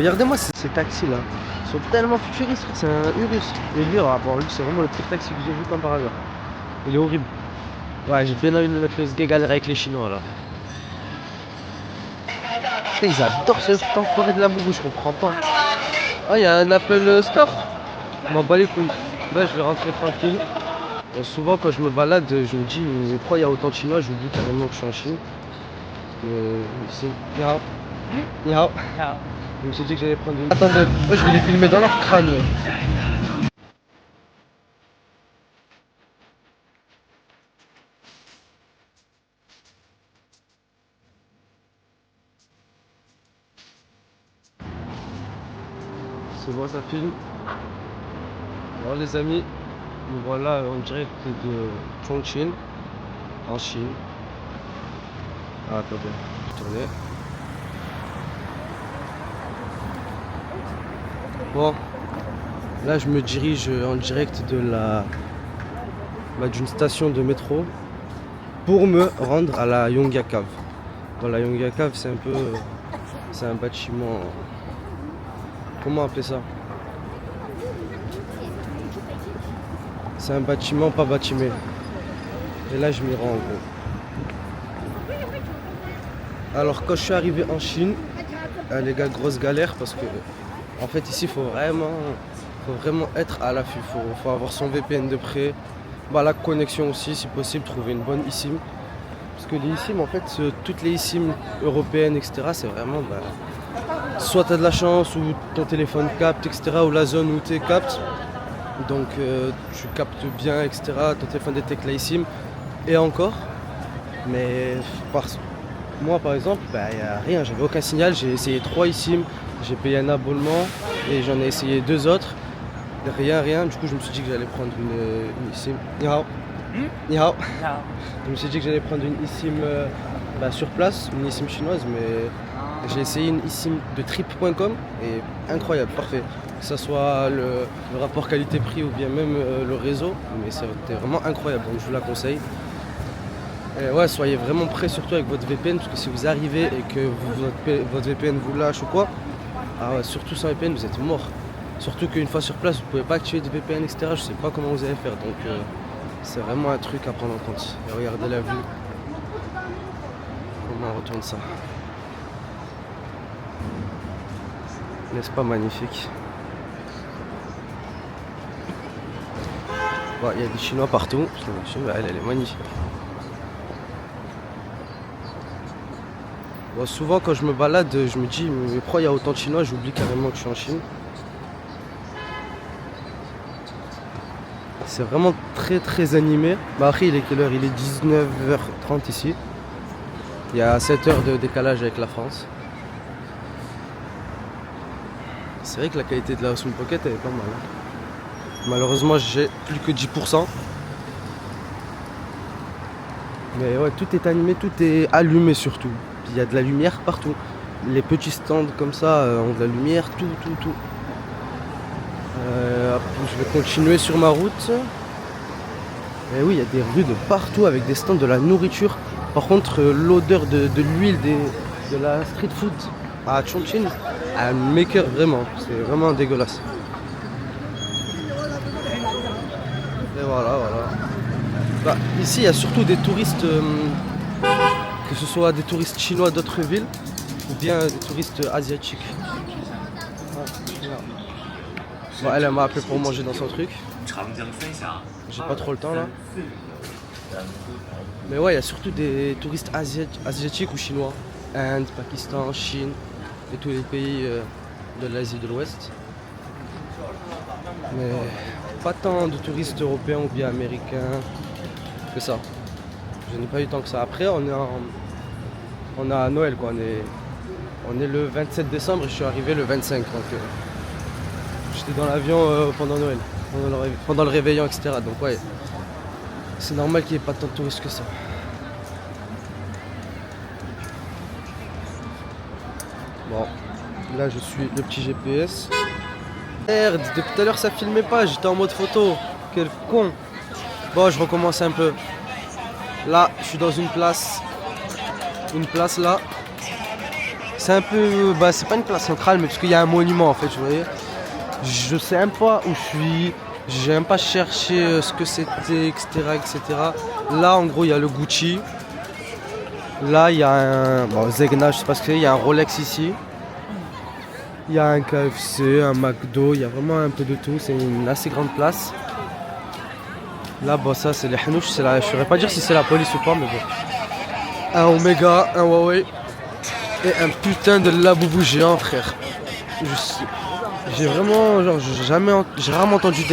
Regardez-moi ces taxis là, ils sont tellement futuristes, c'est un Urus. Et lui, bon, lui c'est vraiment le pire taxi que j'ai vu comme par hasard. Il est horrible. Ouais, j'ai bien envie de me mettre le galère avec les Chinois là. Putain, ils adorent ce enfoiré de la boubou, je comprends pas. Ah, il y a un Apple Store. Je m'en bats les couilles. Bah, je vais rentrer tranquille. Souvent, quand je me balade, je me dis, mais pourquoi il y a autant de Chinois? Je vous dis carrément que je suis en Chine. Ici, ni hao. Ni hao. Je me suis dit que j'allais prendre une. Attendez, moi je vais les filmer dans leur crâne. Ouais. C'est bon, ça filme. Alors, les amis, nous voilà en direct de Chongqing, en Chine. Ah, attendez, je tournais. Bon, là je me dirige en direct de d'une station de métro pour me rendre à la Yongga Cave. Bon, la Yongga Cave, c'est un bâtiment. Comment appeler ça? C'est un bâtiment pas bâtimé. Et là je m'y rends en gros. Alors quand je suis arrivé en Chine, les gars, grosse galère parce que en fait ici faut vraiment être à l'affût. Faut avoir son VPN de près. Bah, la connexion aussi si possible, trouver une bonne eSIM. Parce que les eSIM en fait, toutes les eSIM européennes etc. c'est vraiment soit tu as de la chance ou ton téléphone capte etc. ou la zone où tu es capte. Donc tu captes bien etc. Ton téléphone détecte la eSIM et encore. Mais moi par exemple, y a rien, j'avais aucun signal, j'ai essayé 3 eSIM, j'ai payé un abonnement et j'en ai essayé 2 autres. Rien, du coup je me suis dit que j'allais prendre une eSIM. Ni hao. Ni hao. Je me suis dit que j'allais prendre une eSIM sur place, une eSIM chinoise, mais j'ai essayé une eSIM de trip.com et incroyable, parfait. Que ce soit le rapport qualité-prix ou bien même le réseau, mais c'était vraiment incroyable, donc je vous la conseille. Et ouais, soyez vraiment prêts surtout avec votre VPN, parce que si vous arrivez et que votre VPN vous lâche ou quoi, ah ouais, surtout sans VPN vous êtes mort. Surtout qu'une fois sur place vous pouvez pas activer de VPN etc. Je sais pas comment vous allez faire, donc c'est vraiment un truc à prendre en compte. Et regardez la vue, comment on retourne ça. N'est-ce pas magnifique? Il y a des Chinois partout, elle est magnifique. Bon, souvent quand je me balade, je me dis mais pourquoi il y a autant de Chinois? J'oublie carrément que je suis en Chine. C'est vraiment très animé. Après il est quelle heure? Il est 19h30 ici. Il y a 7 heures de décalage avec la France. C'est vrai que la qualité de la Osmo Pocket elle est pas mal. Malheureusement j'ai plus que 10%. Mais ouais, tout est animé, tout est allumé surtout. Il y a de la lumière partout. Les petits stands comme ça ont de la lumière, tout. Je vais continuer sur ma route. Et oui, il y a des rues de partout avec des stands de la nourriture. Par contre, l'odeur de l'huile de la street food à Chongqing, elle m'écoeure vraiment. C'est vraiment dégueulasse. Et voilà. Ici, il y a surtout des touristes, que ce soit des touristes chinois d'autres villes ou bien des touristes asiatiques. Elle m'a appelé pour manger dans son truc. J'ai pas trop le temps là. Mais ouais, il y a surtout des touristes asiatiques ou chinois. Inde, Pakistan, Chine et tous les pays de l'Asie de l'Ouest. Mais pas tant de touristes européens ou bien américains que ça. Je n'ai pas eu tant que ça. Après, on est à Noël quoi. On est le 27 décembre et je suis arrivé le 25. Donc j'étais dans l'avion pendant Noël, pendant le réveillon, etc. Donc ouais, c'est normal qu'il n'y ait pas tant de touristes que ça. Bon, là je suis le petit GPS. Merde, depuis tout à l'heure ça filmait pas, j'étais en mode photo. Quel con. Bon, je recommence un peu. Là, je suis dans une place là. C'est un peu, bah c'est pas une place centrale, mais parce qu'il y a un monument en fait, vous voyez. Je sais même pas où je suis, j'ai même pas cherché ce que c'était, etc. Là en gros il y a le Gucci. Là il y a un, bon Zegna, je sais pas ce que c'est, il y a un Rolex ici. Il y a un KFC, un McDo, il y a vraiment un peu de tout, c'est une assez grande place. Là bon ça c'est les Hanouches, je saurais pas dire si c'est la police ou pas, mais bon. Un Omega, un Huawei et un putain de Labubu géant, frère. J'ai vraiment, genre, j'ai rarement entendu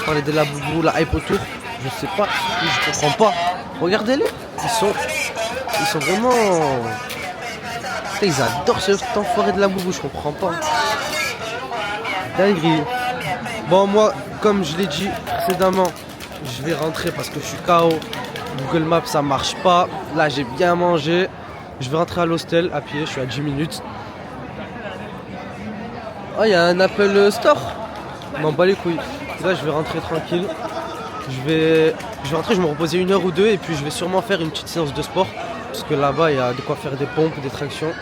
parler des Labubu, la hype autour. Je sais pas, je comprends pas. Regardez-les, ils sont vraiment. Putain, ils adorent cet enfoiré de Labubu, je comprends pas. Dinguerie. Bon, moi, comme je l'ai dit précédemment, je vais rentrer parce que je suis KO. Google Maps ça marche pas. Là j'ai bien mangé. Je vais rentrer à l'hostel à pied, je suis à 10 minutes. Oh il y a un Apple Store. Je m'en bats les couilles. Là je vais rentrer tranquille. Je vais rentrer, je vais me reposer 1 heure ou 2 et puis je vais sûrement faire une petite séance de sport. Parce que là-bas il y a de quoi faire des pompes, des tractions.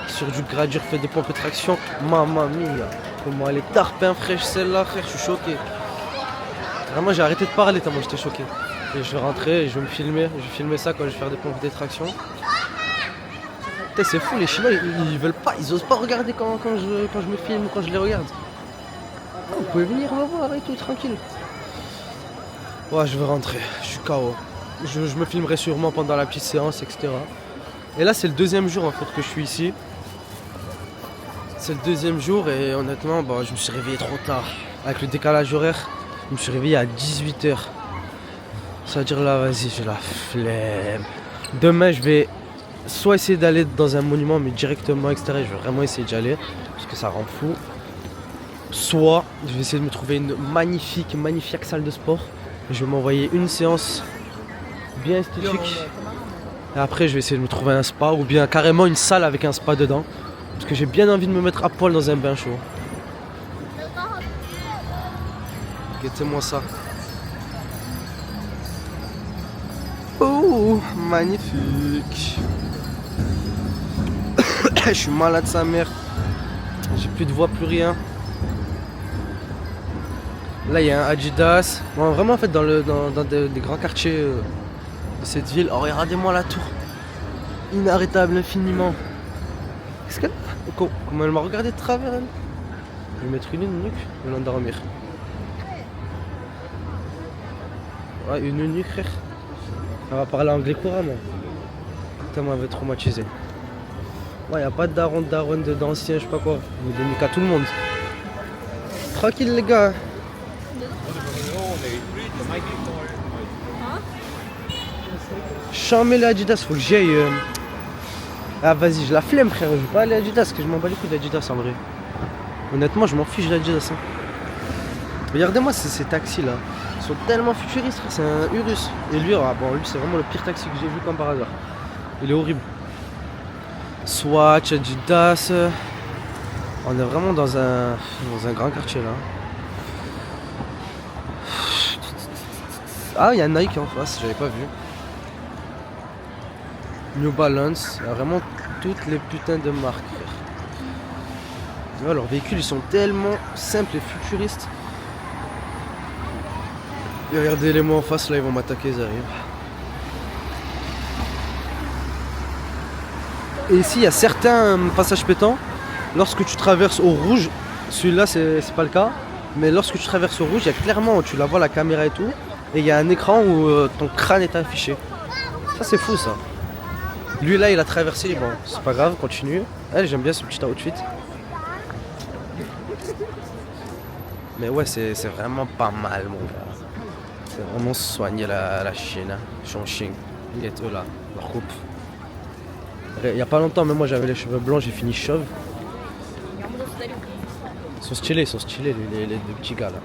Sur du gradure, fait des pompes et tractions. Mamma mia. Comment elle est tarpin fraîche celle-là frère, je suis choqué. Vraiment j'ai arrêté de parler tellement j'étais choqué. Et je vais rentrer et je vais me filmer. Je vais filmer ça quand je vais faire des pompes et des tractions. Putain c'est fou, les Chinois ils veulent pas, ils osent pas regarder quand je me filme ou quand je les regarde. Vous pouvez venir me voir et tout tranquille. Ouais je vais rentrer, je suis KO. Je me filmerai sûrement pendant la petite séance, etc. Et là c'est le 2e jour en fait que je suis ici. C'est le 2e jour et honnêtement bah, je me suis réveillé trop tard. Avec le décalage horaire, je me suis réveillé à 18h. Ça veut dire là vas-y j'ai la flemme. Demain je vais soit essayer d'aller dans un monument mais directement extérieur, je vais vraiment essayer d'y aller parce que ça rend fou. Soit je vais essayer de me trouver une magnifique salle de sport. Je vais m'envoyer une séance bien esthétique. Et après je vais essayer de me trouver un spa ou bien carrément une salle avec un spa dedans. Parce que j'ai bien envie de me mettre à poil dans un bain chaud. Guettez-moi ça. Oh magnifique. Je suis malade sa mère. J'ai plus de voix, plus rien. Là il y a un Adidas. Bon, vraiment en fait dans des grands quartiers de cette ville. Oh regardez-moi la tour. Inarrêtable infiniment. Qu'est-ce qu'elle... Comment elle m'a regardé de travers elle. Je vais mettre une nuque et l'endormir. Ouais une nuque frère. Elle va parler anglais couramment. Putain moi elle va être traumatisée. Ouais, y a pas de daronne d'anciens, je sais pas quoi. Vous donnez qu'à tout le monde. Tranquille les gars. Chamé les Adidas, faut que j'y aille. Ah vas-y, j'ai la flemme frère, je vais pas aller à Adidas, parce que je m'en bats les couilles d'Adidas en vrai. Honnêtement, je m'en fiche d'Adidas. Hein. Regardez-moi ces taxis là. Ils sont tellement futuristes, frère, c'est un Urus. Et lui, ah, bon, lui c'est vraiment le pire taxi que j'ai vu comme par hasard. Il est horrible. Swatch, Adidas. On est vraiment dans un grand quartier là. Ah, il y a Nike en face, j'avais pas vu. New Balance, il y a vraiment toutes les putains de marques. Ouais, leurs véhicules ils sont tellement simples et futuristes. Et regardez-les moi en face là, ils vont m'attaquer, ils arrivent. Et ici il y a certains passages pétants. Lorsque tu traverses au rouge, celui-là c'est pas le cas. Mais lorsque tu traverses au rouge, il y a clairement, tu la vois la caméra et tout. Et il y a un écran où ton crâne est affiché. Ça c'est fou ça. Lui là il a traversé, bon c'est pas grave, continue. Elle j'aime bien ce petit outfit. Mais ouais c'est vraiment pas mal mon gars. C'est vraiment soigner la Chine. Chongqing. Eux là, leur coupe. Il y a pas longtemps même moi j'avais les cheveux blancs, j'ai fini chauve. Ils sont stylés les deux petits gars là.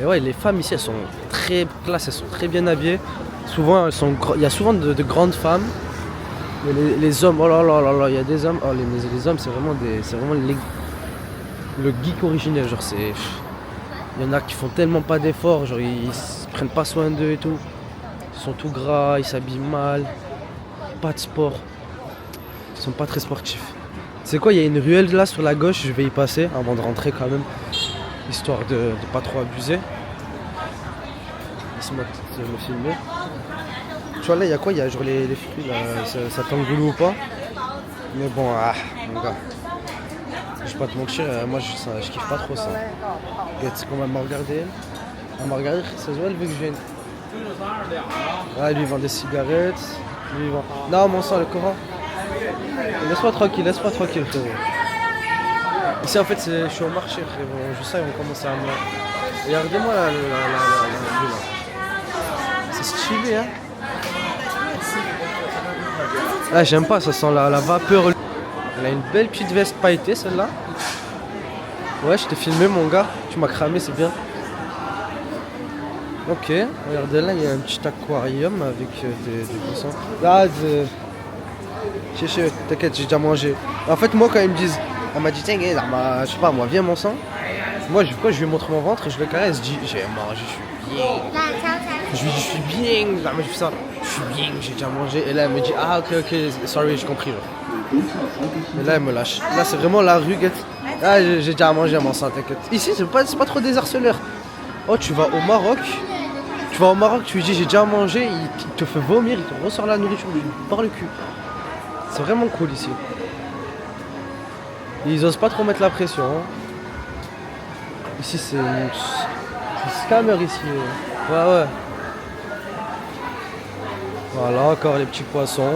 Et ouais, les femmes ici elles sont très classe, elles sont très bien habillées. Souvent il y a souvent de grandes femmes. Mais les hommes, oh là là là là, il y a des hommes. Oh les hommes c'est vraiment le geek originel, genre c'est. Il y en a qui font tellement pas d'efforts, genre ils prennent pas soin d'eux et tout. Ils sont tout gras, ils s'habillent mal. Pas de sport. Ils sont pas très sportifs. C'est quoi, il y a une ruelle là sur la gauche, je vais y passer avant de rentrer quand même. Histoire de pas trop abuser. Laisse-moi me filmer. Tu vois là, il y a quoi? Il y a genre les fruits là, ça t'engoule ou pas? Mais bon, mon gars. Je vais pas te mentir, moi je kiffe pas trop ça. Regarde, c'est qu'on va me regarder. Elle m'a regardé, ça se voit, elle veut que je vienne. Ah, lui il vend des cigarettes. Lui il vend. Non, mon sang, le Coran. Laisse-moi tranquille, frérot. Ici en fait, je suis au marché, frérot. Je sais, ils vont commencer à me. Regardez-moi la vue là. C'est stylé, hein. Ah, j'aime pas, ça sent la vapeur. Elle a une belle petite veste pailletée, celle-là. Ouais, je t'ai filmé, mon gars. Tu m'as cramé, c'est bien. Ok, regardez là, il y a un petit aquarium avec des poissons. Ah, t'inquiète, j'ai déjà mangé. En fait, moi, quand ils me disent, elle m'a dit, tiens, je sais pas, moi, viens mon sang. Moi, je lui montre mon ventre et je le caresse. Je dis, j'ai mangé, je suis bien. Je lui dis, je suis bien. Je fais ça, je suis bien, j'ai déjà mangé. Et là, elle me dit, ah, ok, sorry, j'ai compris. Et là, elle me lâche. Là, c'est vraiment la rue, ah, j'ai déjà mangé mon sang, t'inquiète. Ici, c'est pas trop des harceleurs. Oh, tu vas au Maroc. Tu lui dis, j'ai déjà mangé. Il te fait vomir, il te ressort la nourriture par le cul. C'est vraiment cool ici. Et ils osent pas trop mettre la pression. Hein. Ici, c'est scammer ici. Ouais. Voilà, encore les petits poissons.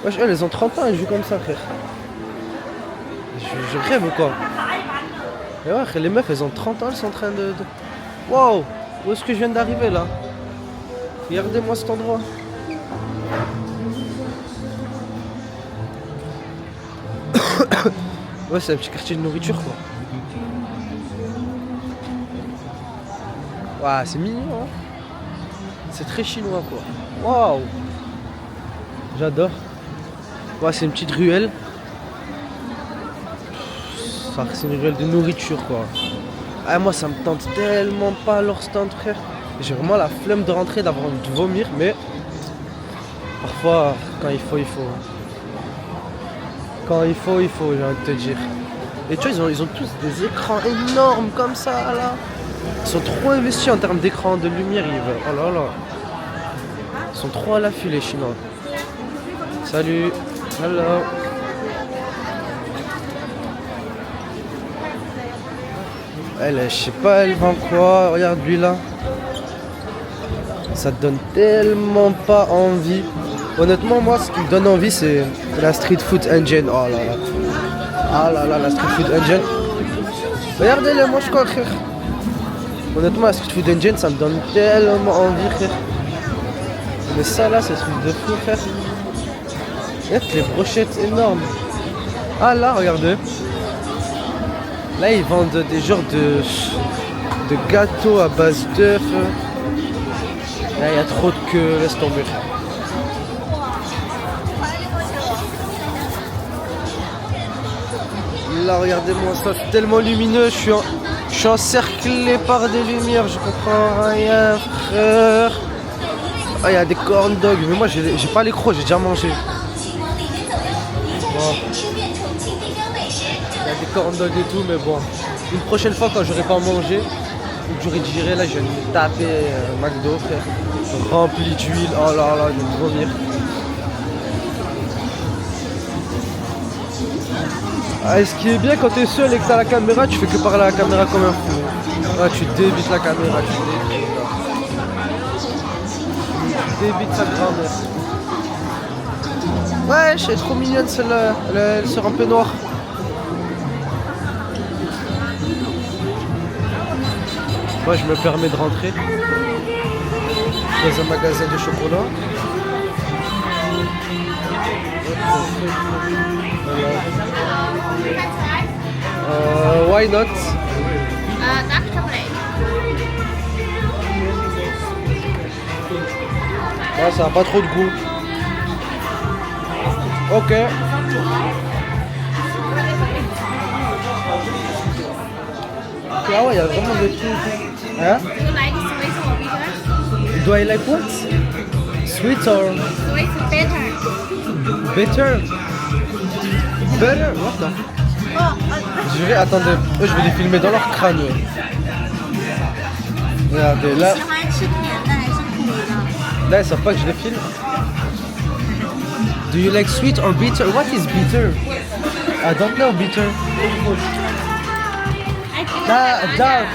Wesh, elles ont 30 ans, elles jouent comme ça, frère. Je rêve ou quoi? Et ouais, les meufs, elles ont 30 ans, elles sont en train de... Wow! Où est-ce que je viens d'arriver, là? Regardez-moi cet endroit. Ouais, c'est un petit quartier de nourriture, quoi. Waouh, c'est mignon, hein. C'est très chinois, quoi. Waouh! J'adore. Ouais, c'est une petite ruelle. C'est une ruelle de nourriture, quoi. Ah, moi, ça me tente tellement pas leur stand, frère. J'ai vraiment la flemme de rentrer, d'avoir envie de vomir, mais parfois, quand il faut, il faut. Quand il faut, j'ai envie de te dire. Et tu vois, ils ont tous des écrans énormes comme ça, là. Ils sont trop investis en termes d'écran, de lumière, ils veulent. Oh là là. Ils sont trop à l'affût, les Chinois. Salut. Hello. Elle, je sais pas, elle vend quoi. Regarde lui là. Ça te donne tellement pas envie. Honnêtement, moi, ce qui me donne envie, c'est la Street Food Engine. Oh là là. Ah là là, la Street Food Engine. Regardez-le, mange quoi, frère. Honnêtement, la Street Food Engine, ça me donne tellement envie, frère. Mais ça là, c'est un truc de fou, frère. Regarde les brochettes énormes. Ah là, regardez. Là, ils vendent des genres de gâteaux à base d'œufs. Là, il y a trop de queue, laisse tomber. Là, regardez-moi ça, c'est tellement lumineux, je suis encerclé par des lumières, je comprends rien, frère. Ah, il y a des corn dogs, mais moi, j'ai pas les crocs, j'ai déjà mangé. Bon. Il y a des corn dogs et tout, mais bon. Une prochaine fois, quand j'aurai pas mangé, ou que j'aurai digéré, là, je vais me taper McDo, frère. Rempli d'huile, oh là là, je vais me vomir. Ah, et ce qui est bien quand t'es seul et que t'as la caméra, tu fais que parler à la caméra comme un fou. Ah, tu débites la caméra, tu débites sa grand-mère. Ouais, elle est trop mignonne celle-là, elle sort un peu noire. Moi je me permets de rentrer dans un magasin de chocolat. Why not? Dark chocolate. Ah, ça a pas trop de goût. Ok. Ah ouais, il y a vraiment des trucs. Hein? Do you like sweet or bitter? Do I like what? Sweet or Sweet better. bitter? Better? What the? Attendez, eux, je vais les filmer dans leur crâne. eux. Regardez, là, 喜欢吃甜的还是苦的？ là, ils savent pas que je les filme. Do you like sweet or bitter? What is bitter? I don't know bitter. Ah, dark.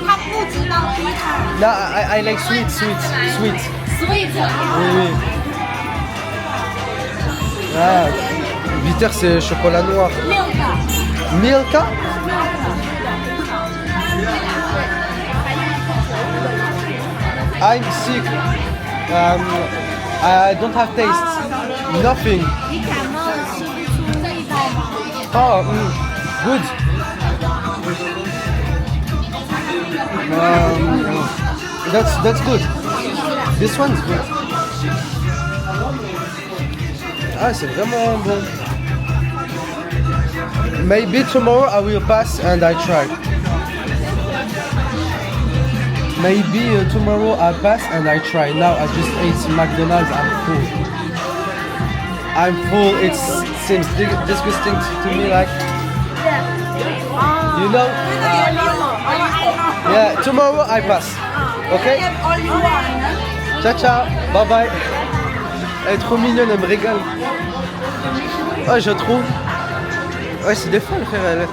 他不知道 bitter。 No, I like sweet. Sweet. Oui. Ah, bitter c'est chocolat noir. Milka? I'm sick. I don't have taste. Nothing. 你感冒吃不出味道吗？ Oh, good. That's good. This one's good. Ah, c'est vraiment bon. Maybe tomorrow I will pass and I try. Maybe tomorrow I pass and I try. Now I just ate McDonald's. I'm full. It seems disgusting to me. Like, you know. Yeah. Tomorrow I pass. Okay. Ciao ciao. Bye bye. Elle est trop mignonne. Elle me régale. Ah, je trouve. Ouais, c'est des folles, frère.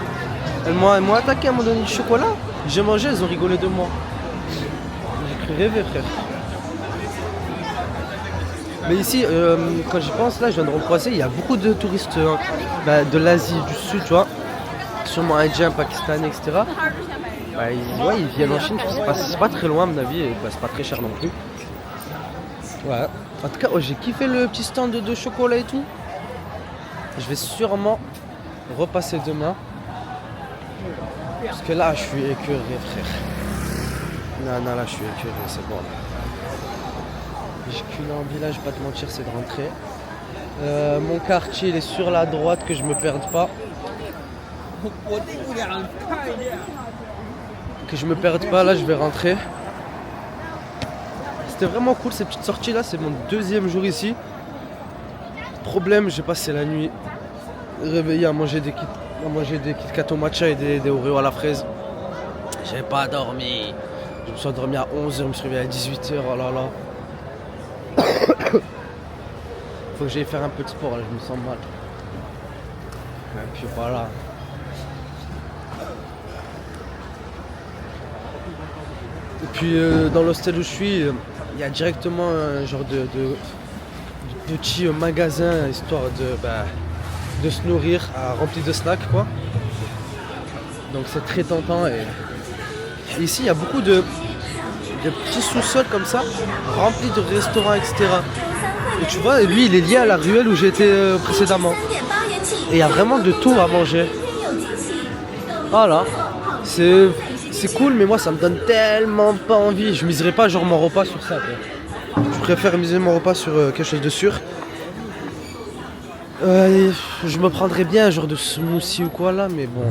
Elles m'ont attaqué, elles m'ont donné du chocolat. J'ai mangé, elles ont rigolé de moi. J'ai cru rêver, frère. Mais ici, quand j'y pense, là, je viens de recroiser, il y a beaucoup de touristes de l'Asie du Sud, tu vois. Sûrement indiens, pakistanais, etc. Bah, ils viennent en Chine, c'est pas très loin, à mon avis, et bah, c'est pas très cher non plus. Ouais. En tout cas, j'ai kiffé le petit stand de chocolat et tout. Je vais sûrement repasser demain. Parce que là, je suis écœuré, frère. Non, là, je suis écœuré, c'est bon. J'ai qu'une envie là, je vais pas te mentir, c'est de rentrer. Mon quartier, il est sur la droite, que je me perde pas. Que je me perde pas, là, je vais rentrer. C'était vraiment cool, ces petites sorties là, c'est mon deuxième jour ici. Problème, j'ai passé la nuit réveillé à manger des Kit Kat au matcha et des Oreos à la fraise. J'avais pas dormi. Je me suis endormi à 11h, je me suis réveillé à 18h, oh là là. Faut que j'aille faire un peu de sport, là, je me sens mal. Et puis voilà. Et puis dans l'hostel où je suis, il y a directement un genre de petit magasin histoire de se nourrir, rempli de snacks quoi. Donc c'est très tentant et ici il y a beaucoup de petits sous-sols comme ça, remplis de restaurants, etc. Et tu vois, lui il est lié à la ruelle où j'étais précédemment. Et il y a vraiment de tout à manger. Voilà. C'est cool, mais moi ça me donne tellement pas envie. Je miserai pas genre mon repas sur ça, quoi. Je préfère miser mon repas sur quelque chose de sûr. Je me prendrais bien un genre de smoothie ou quoi là, mais bon.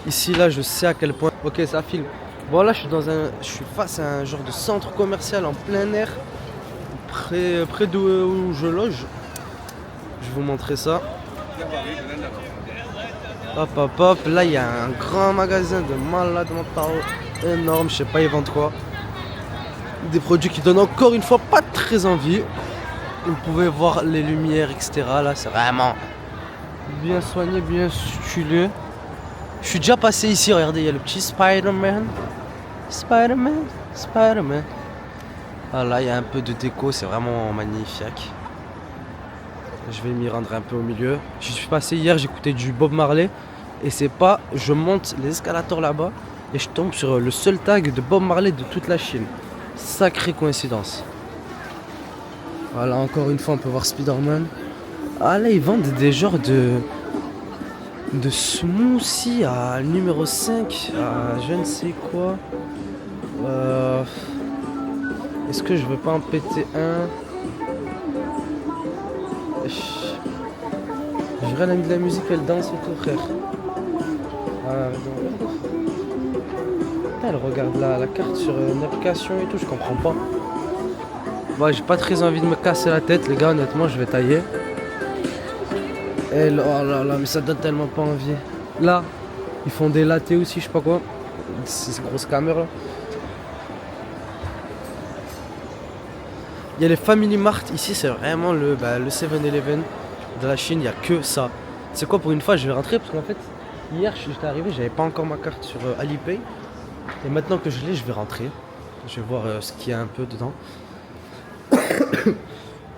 Ici là, je sais à quel point. Ok, ça filme. Bon là, je suis face à un genre de centre commercial en plein air, près d'où je loge. Je vais vous montrer ça. Hop. Là, il y a un grand magasin de malade mental énorme. Je sais pas, ils vendent quoi. Des produits qui donnent encore une fois pas très envie. Vous pouvez voir les lumières, etc. Là, c'est vraiment bien soigné, bien stylé. Je suis déjà passé ici. Regardez, il y a le petit Spider-Man. Spider-Man. Ah là, il y a un peu de déco. C'est vraiment magnifique. Je vais m'y rendre un peu au milieu. Je suis passé hier, j'écoutais du Bob Marley. Et c'est pas, je monte les escalators là-bas et je tombe sur le seul tag de Bob Marley de toute la Chine. Sacrée coïncidence. Voilà, encore une fois, on peut voir Spider-Man. Ah là, ils vendent des genres de smoothie à numéro 5, à je ne sais quoi. Est-ce que je veux pas en péter un? Je dirais l'ami de la musique, elle danse et tout, frère. Voilà, Elle regarde la carte sur une application et tout, je comprends pas. Moi, j'ai pas très envie de me casser la tête, les gars, honnêtement, je vais tailler. Et là, oh là là, mais ça donne tellement pas envie. Là, ils font des lattés aussi, je sais pas quoi. Ces grosses caméras là. Il y a les Family Mart ici, c'est vraiment le 7-Eleven de la Chine, il n'y a que ça. C'est quoi, pour une fois, je vais rentrer parce qu'en fait, hier, j'étais arrivé, j'avais pas encore ma carte sur Alipay. Et maintenant que je l'ai, je vais rentrer. Je vais voir ce qu'il y a un peu dedans.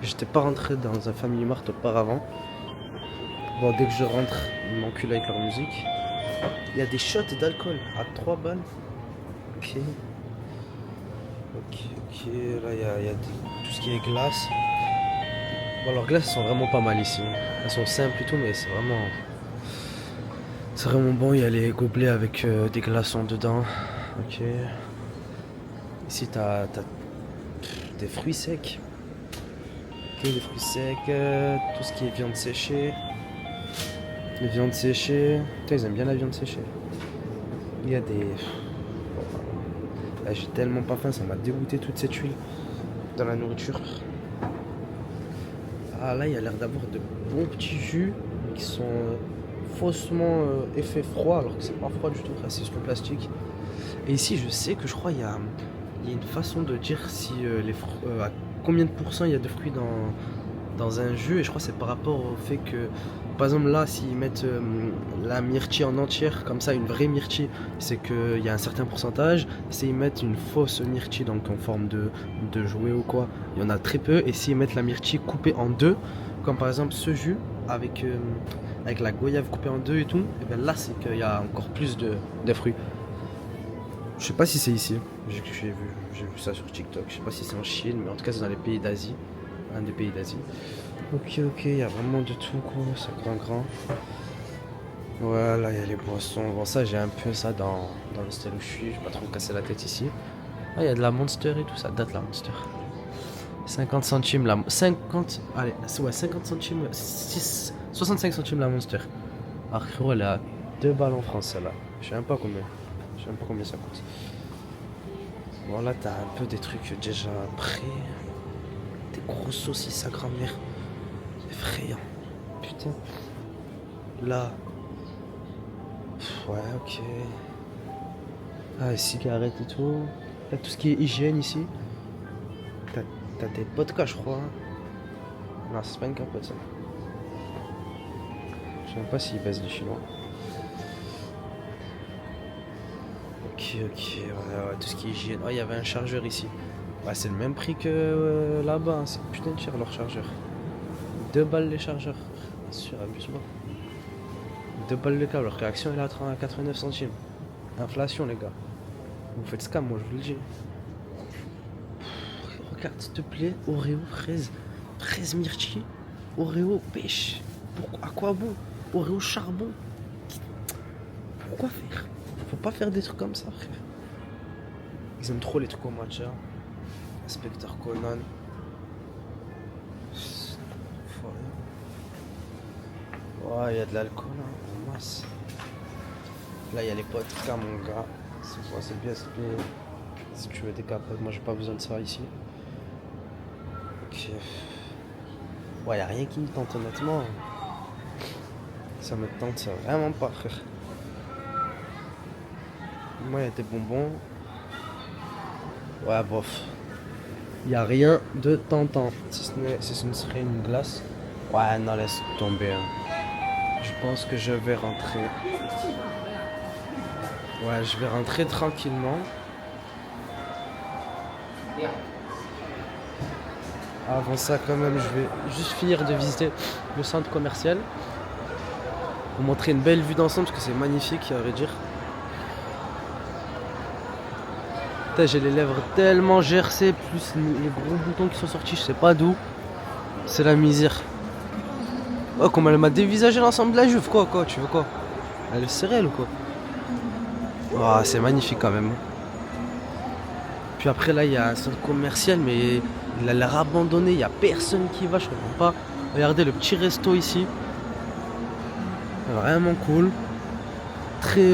J'étais pas rentré dans un Family Mart auparavant. Bon, dès que je rentre, ils m'enculent avec leur musique. Il y a des shots d'alcool à 3 balles. Ok. Là, il y a tout ce qui est glace. Bon, leurs glaces sont vraiment pas mal ici. Elles sont simples et tout, mais c'est vraiment bon. Il y a les gobelets avec des glaçons dedans. Ok. Ici, t'as des fruits secs. Ok, des fruits secs. Tout ce qui est viande séchée. Les viandes séchées. Putain, ils aiment bien la viande séchée. Il y a des... Là, j'ai tellement pas faim, ça m'a dégoûté toute cette huile dans la nourriture. Ah là, il y a l'air d'avoir de bons petits jus qui sont faussement effet froid, alors que c'est pas froid du tout, c'est sur le plastique. Et ici, je crois il y a une façon de dire si à combien de pourcents il y a de fruits dans un jus, et je crois que c'est par rapport au fait que, par exemple là, s'ils mettent la myrtille en entière, comme ça, une vraie myrtille, c'est qu'il y a un certain pourcentage. S'ils mettent une fausse myrtille, donc en forme de jouet ou quoi, il y en a très peu. Et s'ils mettent la myrtille coupée en deux, comme par exemple ce jus avec la goyave coupée en deux et tout, et bien là c'est qu'il y a encore plus de fruits. Je sais pas si c'est ici, j'ai vu ça sur TikTok, je sais pas si c'est en Chine, mais en tout cas c'est dans les pays d'Asie, un des pays d'Asie. Ok, il y a vraiment de tout quoi, c'est grand. Voilà, il y a les boissons. Bon, ça j'ai un peu ça dans l'hostel où je suis, je vais pas trop me casser la tête ici. Ah, il y a de la Monster et tout, ça date la Monster. 50 centimes la... 50... Allez, ouais, 50 centimes... 65 centimes la Monster. Ah, frérot, elle est à 2 balles en France, celle-là. Je sais même pas combien ça coûte. Bon, là, t'as un peu des trucs déjà prêts. Des grosses saucisses à grand-mère. Effrayant. Putain. Là. Ouais, ok. Ah, les cigarettes et tout. Là, tout ce qui est hygiène ici. T'as des vodkas, je crois. Non, c'est pas une capote, ça. Je sais même pas s'ils baissent les Chinois. Ok, ouais, tout ce qui est hygiène. Oh, il y avait un chargeur ici. Ouais, c'est le même prix que là-bas, hein. C'est putain de cher leur chargeur. 2 balles les chargeurs. Sûr, abuse-moi. 2 balles le câble, leur réaction elle est à 89 centimes. Inflation, les gars. Vous faites scam, moi je vous le dis. Regarde, s'il te plaît, Oreo, fraise myrtille, Oreo, pêche. À quoi bon? Oreo, charbon. Pourquoi faire? Faut pas faire des trucs comme ça, frère. Ils aiment trop les trucs au matcha. Inspecteur Conan. Ouais, il y a de l'alcool en masse. Là, il y a les vodkas, mon gars. C'est bien. Si tu veux des capotes, moi j'ai pas besoin de ça ici. Ok. Ouais, y a rien qui me tente, honnêtement. Ça me tente vraiment pas, frère. Moi, il y a des bonbons. Ouais, bof. Y a rien de tentant. Si ce ne serait une glace. Ouais, non, laisse tomber. Hein. Je pense que je vais rentrer. Ouais, je vais rentrer tranquillement. Avant ça, quand même, je vais juste finir de visiter le centre commercial. Vous montrer une belle vue d'ensemble parce que c'est magnifique, à vrai dire. Putain, j'ai les lèvres tellement gercées, plus les gros boutons qui sont sortis, je sais pas d'où. C'est la misère. Oh, comme elle m'a dévisagé l'ensemble de la juve, quoi, tu veux quoi? Elle est serrée ou quoi? Oh, c'est magnifique quand même. Puis après là, il y a un centre commercial, mais il a l'air abandonné, il n'y a personne qui y va, je comprends pas. Regardez le petit resto ici. Vraiment cool. Très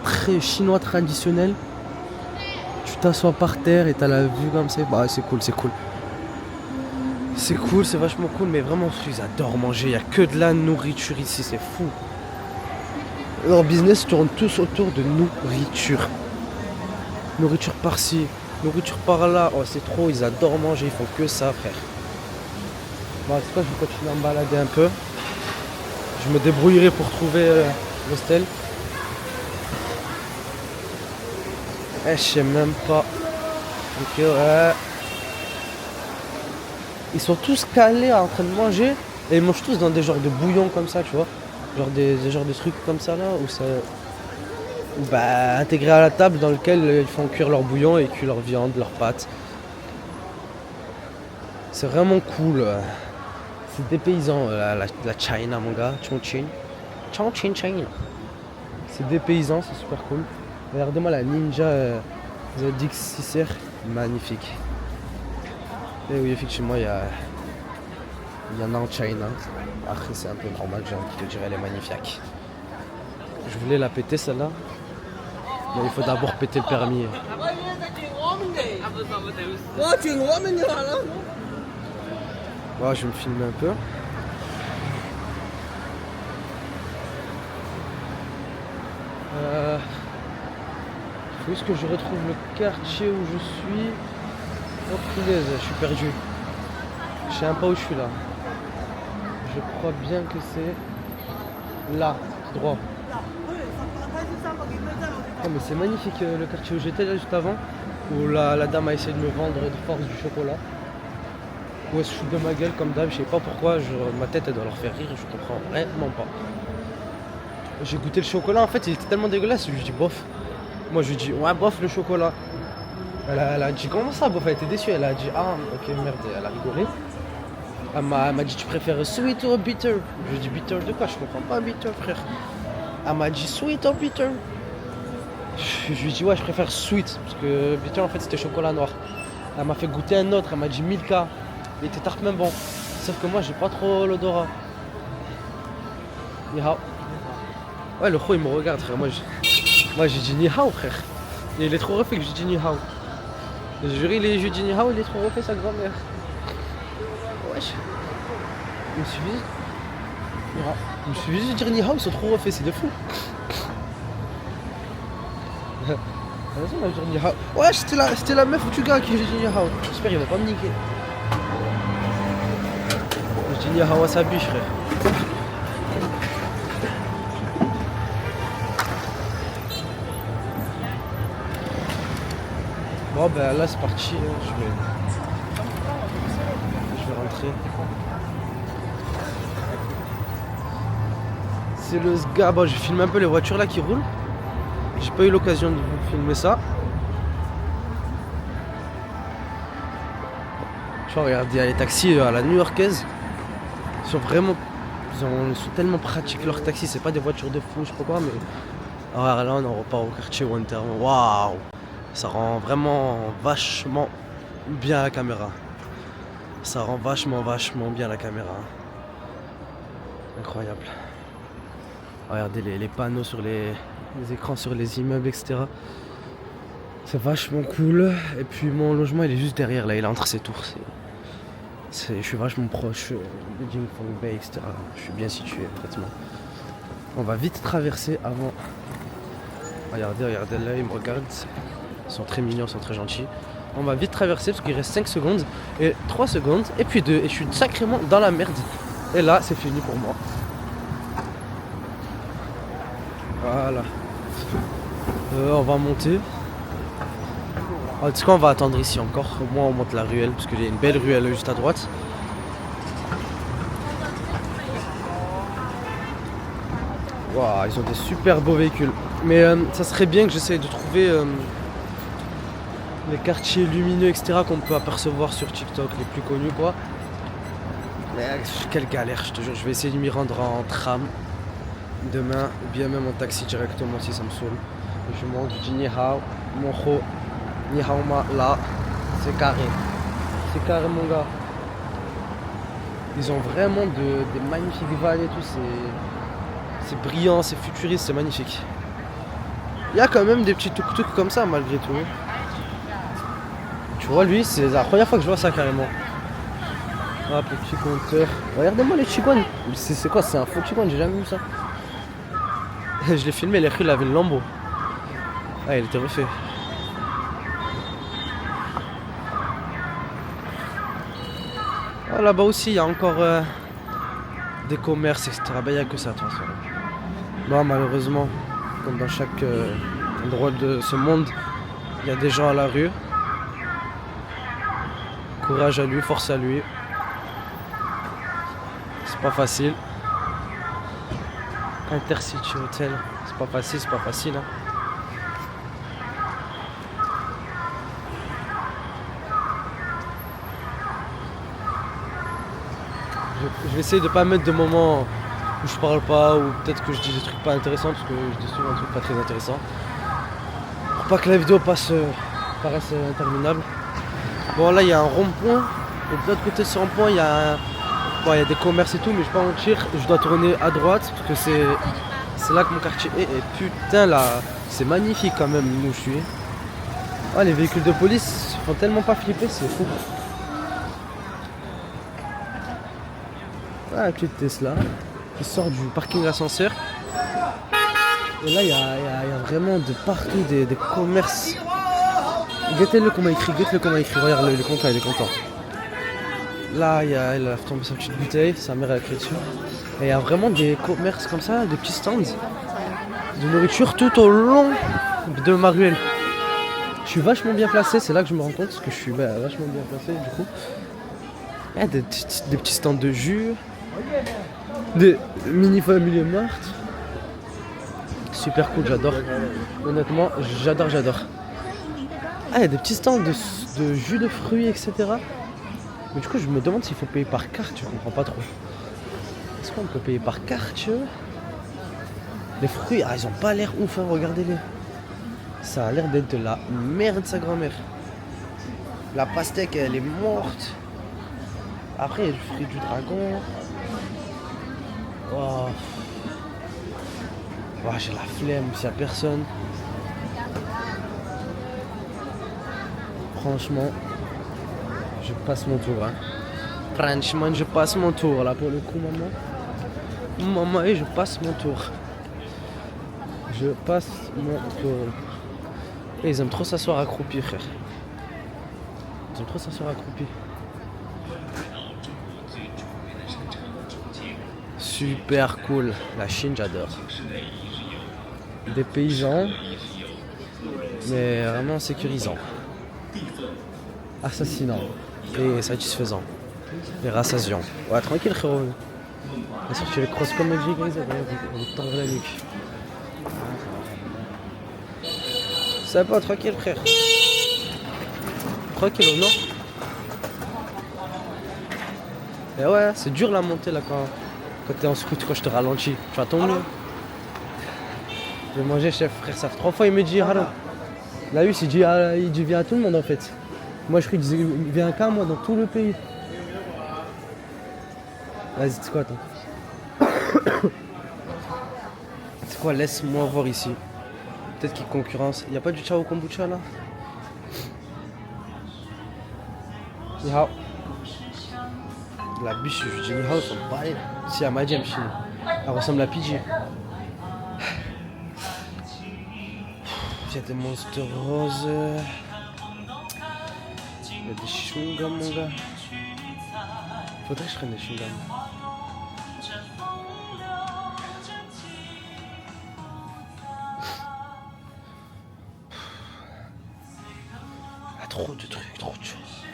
très chinois traditionnel. Tu t'assois par terre et t'as la vue comme ça. Bah c'est cool, c'est cool. C'est cool, c'est vachement cool, mais vraiment ils adorent manger. Il n'y a que de la nourriture ici, c'est fou. Leur business tourne tous autour de nourriture. Nourriture par-ci, nourriture par-là. Oh c'est trop, ils adorent manger, ils font que ça frère. Bon, c'est quoi, je vais continuer à me balader un peu. Je me débrouillerai pour trouver l'hostel. Je sais même pas. Ok, ouais. Ils sont tous calés en train de manger. Et ils mangent tous dans des genres de bouillons comme ça, tu vois. Genre des genres de trucs comme ça là. Où ça... Bah, intégrés à la table dans lequel ils font cuire leur bouillon et cuire leur viande, leurs pâtes. C'est vraiment cool. C'est des paysans, la China, mon gars. Chongqing. Chongqing, China. C'est des paysans, c'est super cool. Regardez-moi la Ninja ZX6R. Magnifique. Et oui, effectivement, il y en a en China. Après, c'est un peu normal, j'ai envie de te dire, elle est magnifique. Je voulais la péter, celle-là. Mais il faut d'abord péter le permis. Ouais, je vais me filmer un peu. Faut juste que je retrouve le quartier où je suis. Oh punaise, je suis perdu. Je sais même pas où je suis là. Je crois bien que c'est là, tout droit. Oh mais c'est magnifique le quartier où j'étais là juste avant. Où la dame a essayé de me vendre de force du chocolat. Où elle se fout de ma gueule comme d'hab, je sais pas pourquoi, ma tête elle doit leur faire rire, je comprends vraiment pas. J'ai goûté le chocolat, en fait il était tellement dégueulasse, je lui dis bof. Moi je lui dis ouais bof le chocolat. Elle a dit comment ça bof, elle était déçue, elle a dit ah ok merde, elle a rigolé. Elle m'a dit tu préfères sweet ou bitter? Je lui ai dit bitter de quoi? Je comprends pas bitter frère. Elle m'a dit sweet ou bitter? Je lui ai dit ouais je préfère sweet, parce que bitter en fait c'était chocolat noir. Elle m'a fait goûter un autre, elle m'a dit Milka. Il était tarte même bon. Sauf que moi j'ai pas trop l'odorat. Ni hao. Ouais le ho il me regarde frère. Moi j'ai dit ni hao frère. Et il est trop refait que j'ai dit ni hao. Le jury j'ai dit ni hao, il est trop refait sa grand-mère. Wesh. Il me suffit. Il me suffit juste de dire ni hao, ils sont trop refaits, c'est de fou. Vas-y on va dire ni hao. Ouais c'était la meuf du gars qui j'ai dit ni hao. J'espère qu'il va pas me niquer. Je dis ni hao à sa biche frère. Bon ben là c'est parti, je vais rentrer. C'est le SGA, bon je filme un peu les voitures là qui roulent. J'ai pas eu l'occasion de vous filmer ça. Tu vois regardez, il y a les taxis à la new-yorkaise. Ils sont vraiment... Ils sont tellement pratiques leurs taxis, c'est pas des voitures de fou, je sais pas quoi mais... Alors là on repart au quartier Winter. Waouh! Ça rend vraiment vachement bien la caméra. Ça rend vachement bien la caméra. Incroyable. Regardez les panneaux sur les écrans sur les immeubles, etc. C'est vachement cool. Et puis mon logement il est juste derrière là, il est entre ces tours. Je suis vachement proche de Jingfeng Bay, etc. Je suis bien situé, honnêtement. On va vite traverser avant. Regardez là, ils me regardent. Ils sont très mignons, ils sont très gentils. On va vite traverser parce qu'il reste 5 secondes et 3 secondes et puis 2 et je suis sacrément dans la merde. Et là c'est fini pour moi. Voilà. On va monter. En tout cas on va attendre ici encore. Au moins on monte la ruelle parce qu'il y a une belle ruelle juste à droite. Waouh, ils ont des super beaux véhicules. Mais ça serait bien que j'essaye de trouver les quartiers lumineux, etc. qu'on peut apercevoir sur TikTok, les plus connus quoi. Mais quelle galère, je te jure. Je vais essayer de m'y rendre en tram demain ou bien même en taxi directement si ça me saoule. Je monte, je dis ni hao, mon ho, ni hao ma là. C'est carré. C'est carré mon gars. Ils ont vraiment des magnifiques vannes et tout. C'est brillant, c'est futuriste, c'est magnifique. Il y a quand même des petits tuk-tuk comme ça malgré tout. Tu vois, lui, c'est la première fois que je vois ça carrément. Hop, le petit compteur. Regardez-moi les chigouans. C'est quoi? C'est un faux chigouan, j'ai jamais vu ça. Je l'ai filmé, les rues, il avait le lambeau. Ah, il était refait. Ah, là-bas aussi, il y a encore des commerces, etc. Ben, il n'y a que ça, de toute façon. Bon, malheureusement, comme dans chaque endroit de ce monde, il y a des gens à la rue. Courage à lui, force à lui. C'est pas facile. Intercity Hotel, c'est pas facile, hein. Je vais essayer de pas mettre de moments où je parle pas ou peut-être que je dis des trucs pas intéressants parce que je dis souvent des trucs pas très intéressants. Pour pas que la vidéo paraisse interminable. Bon, là il y a un rond-point et de l'autre côté de ce rond-point il y a des commerces et tout, mais je vais pas mentir, je dois tourner à droite parce que c'est là que mon quartier est. Et putain là, c'est magnifique quand même où je suis. Ah, les véhicules de police font tellement pas flipper, c'est fou. Ah, la petite Tesla qui sort du parking d'ascenseur. Et là, il y a vraiment de partout des commerces. Guettez-le comment écrit, regarde le content, il est content. Là, il a tombé sa petite bouteille, sa mère a écrit dessus. Et il y a vraiment des commerces comme ça, des petits stands de nourriture tout au long de ma ruelle. Je suis vachement bien placé, c'est là que je me rends compte que je suis vachement bien placé du coup. Il y a des petits stands de jus, des mini Family Mart. Super cool, j'adore. Honnêtement, j'adore. Ah, il y a des petits stands de jus de fruits, etc. Mais du coup, je me demande s'il faut payer par carte, je comprends pas trop. Est-ce qu'on peut payer par carte? Les fruits, ils ont pas l'air ouf, hein, regardez-les. Ça a l'air d'être de la merde, sa grand-mère. La pastèque, elle est morte. Après, il y a du fruit du dragon. Oh. Oh, j'ai la flemme, s'il n'y a personne. Franchement, je passe mon tour. Hein. Franchement, je passe mon tour là pour le coup, maman. Maman, et je passe mon tour. Je passe mon tour. Et ils aiment trop s'asseoir accroupis, frère. Ils aiment trop s'asseoir accroupis. Super cool. La Chine, j'adore. Des paysans, mais vraiment sécurisants. Assassinants et satisfaisants. Et rassasiants. Ouais, tranquille, frérot. Bien sûr, tu les crosses comme le gris, on va tendre la nuque. Ça va, tranquille, frère. Tranquille, non? Et ouais, c'est dur la montée là quand t'es en scooter, quand je te ralentis. Tu vas tomber. Je vais manger, chef, frère. Ça fait 3 fois il me dit Haram. Là, lui, il dit viens à tout le monde en fait. Moi, je crois qu'il vient qu'à moi dans tout le pays. Vas-y, c'est quoi, attends. C'est quoi, laisse-moi voir ici. Peut-être qu'il concurrence. Il n'y a pas du chao kombucha là? Ni hao. La biche, je dis ni hao, sont pareils. Si, à Madjem, chez nous. Elle ressemble à Pidgey. Il y a des monstres roses. Il y a des chewing-gums, mon gars. Faudrait que je prenne des chewing-gums. Ah, trop de trucs, trop de choses.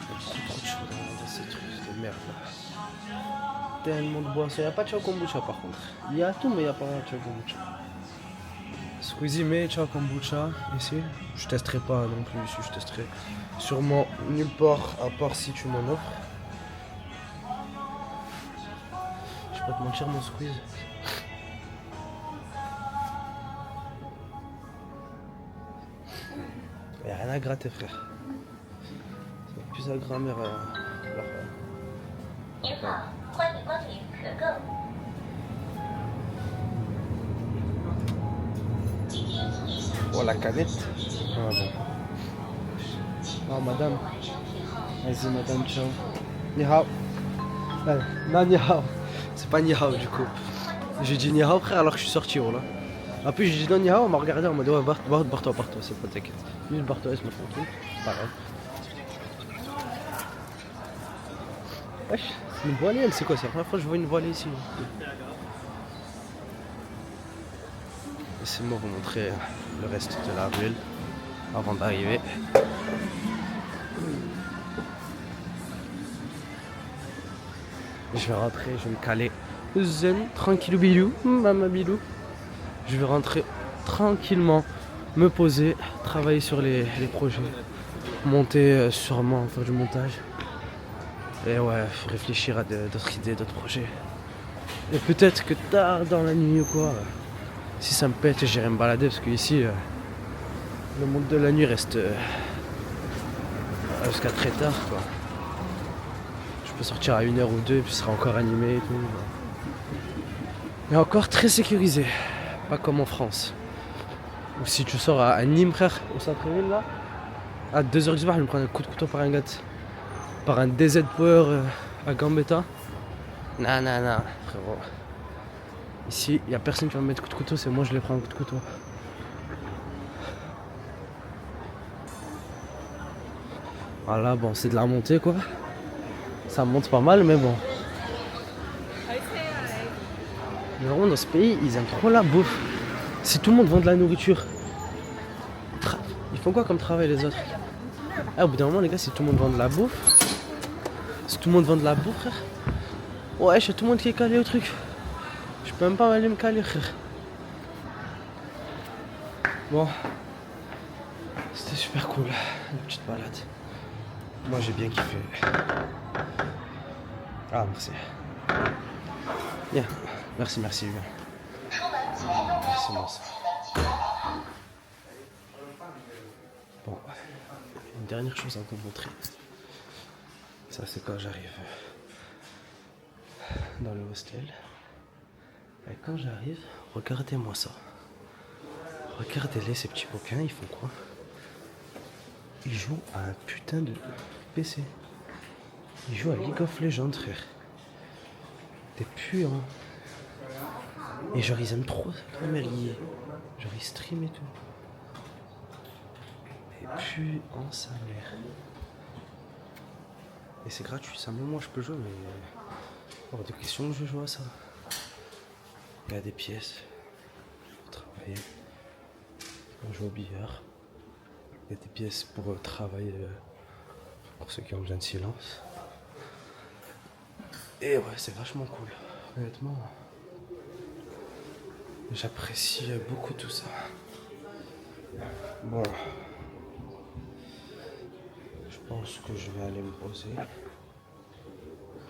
Trop de choses dans ces trucs de merde là. Tellement de boissons. Il n'y a pas de chao kombucha par contre. Il y a tout, mais il n'y a pas de chao kombucha. Squeezie met chao kombucha ici. Je testerai pas non plus ici, je testerai sûrement nulle part à part si tu m'en offres. Je vais pas te mentir, mon squeeze. Il n'y a rien à gratter, frère. C'est plus à grand-mère. Oh, la canette. Ah bon. Oh, madame. Vas-y, madame, ciao. Ni hao. Non, ni hao. C'est pas ni hao du coup. J'ai dit ni hao, frère, alors que je suis sorti, oh là. En plus, j'ai dit non, ni hao, on m'a regardé en mode ouais, barre-toi, c'est pas t'inquiète. Juste barre-toi, laisse-moi tranquille. C'est pas grave. Wesh, c'est une voilière, c'est quoi ça? La première fois que je vois une voilière ici. Laissez-moi vous montrer le reste de la ville avant d'arriver. Je vais rentrer, je vais me caler zen, tranquillou bilou, maman bilou. Je vais rentrer tranquillement, me poser, travailler sur les projets, monter sûrement, faire du montage. Et ouais, faut réfléchir à d'autres idées, d'autres projets. Et peut-être que tard dans la nuit ou quoi, si ça me pète, j'irai me balader parce que ici, le monde de la nuit reste jusqu'à très tard, quoi. Je peux sortir à 1h ou 2 et puis ce sera encore animé et tout. Mais encore très sécurisé, pas comme en France. Ou si tu sors à Nîmes, frère, au centre-ville là, à 2h du matin, je me prends un coup de couteau par un gars, par un DZ Power à Gambetta. Non, frérot. Ici, il n'y a personne qui va me mettre coup de couteau, c'est moi je les prends un coup de couteau. Voilà, bon, c'est de la montée quoi. Ça monte pas mal, mais bon. Mais vraiment, dans ce pays, ils aiment trop la bouffe. Si tout le monde vend de la nourriture, ils font quoi comme travail les autres? Ah, au bout d'un moment, les gars, si tout le monde vend de la bouffe, frère. Ouais, je suis tout le monde qui est calé au truc. Je peux même pas aller me caler, frère. Bon, c'était super cool, une petite balade. Moi, j'ai bien kiffé. Ah, merci. Bien, merci, bien. Merci, merci. Bon, une dernière chose à vous montrer. Ça, c'est quand j'arrive dans le hostel. Et quand j'arrive, regardez-moi ça. Regardez-les, ces petits bouquins, ils font quoi? Ils jouent à un putain de PC. Ils jouent à League of Legends, frère. T'es puant. Et genre, ils aiment trop MLI. Genre, ils streament et tout. Et puant sa mère. Et c'est gratuit, ça. Même moi, je peux jouer, mais hors de question que je joue à ça. Il y a des pièces pour travailler. On joue au billard. Il y a des pièces pour travailler pour ceux qui ont besoin de silence. Et ouais, c'est vachement cool. Honnêtement, j'apprécie beaucoup tout ça. Bon, je pense que je vais aller me poser.